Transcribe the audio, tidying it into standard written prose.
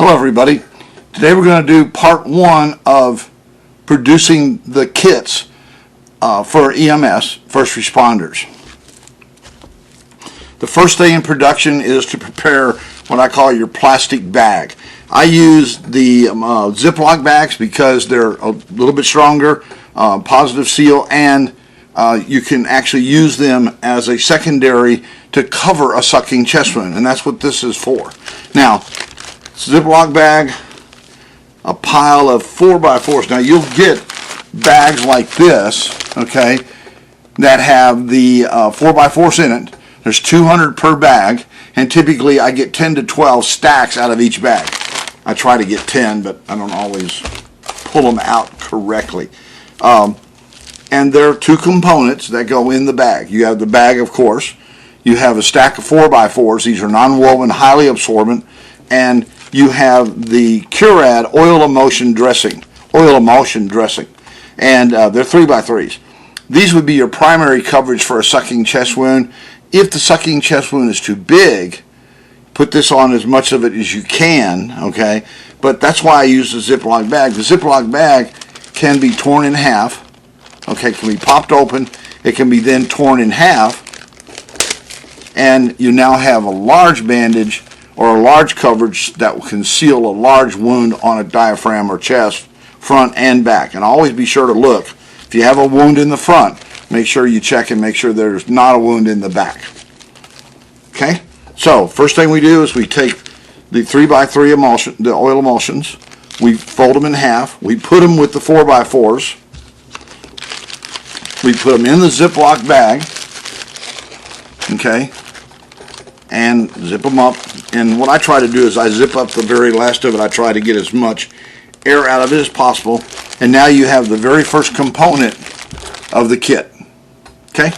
Hello everybody. Today we're going to do part one of producing the kits for EMS, first responders. The first thing in production is to prepare what I call your plastic bag. I use the Ziploc bags because they're a little bit stronger, positive seal, and you can actually use them as a secondary to cover a sucking chest wound, and that's what this is for. Now, Ziploc bag, a pile of 4x4s. Now you'll get bags like this, okay, that have the 4x4s in it. There's 200 per bag, and typically I get 10 to 12 stacks out of each bag. I try to get 10, but I don't always pull them out correctly. And there are two components that go in the bag. You have the bag, of course. You have a stack of 4x4s. These are non-woven, highly absorbent, and you have the Curad oil emulsion dressing, and they're 3x3s. These would be your primary coverage for a sucking chest wound. If the sucking chest wound is too big, put this on as much of it as you can, okay? But that's why I use the Ziploc bag. The Ziploc bag can be torn in half, okay? It can be popped open. It can be then torn in half, and you now have a large bandage or a large coverage that will conceal a large wound on a diaphragm or chest, front and back. And always be sure to look. If you have a wound in the front, make sure you check and make sure there's not a wound in the back. Okay? So, first thing we do is we take the 3x3 emulsion, the oil emulsions, we fold them in half, we put them with the 4x4s, we put them in the Ziploc bag, okay, and zip them up. And what I try to do is I zip up the very last of it. I try to get as much air out of it as possible. And now you have the very first component of the kit. Okay?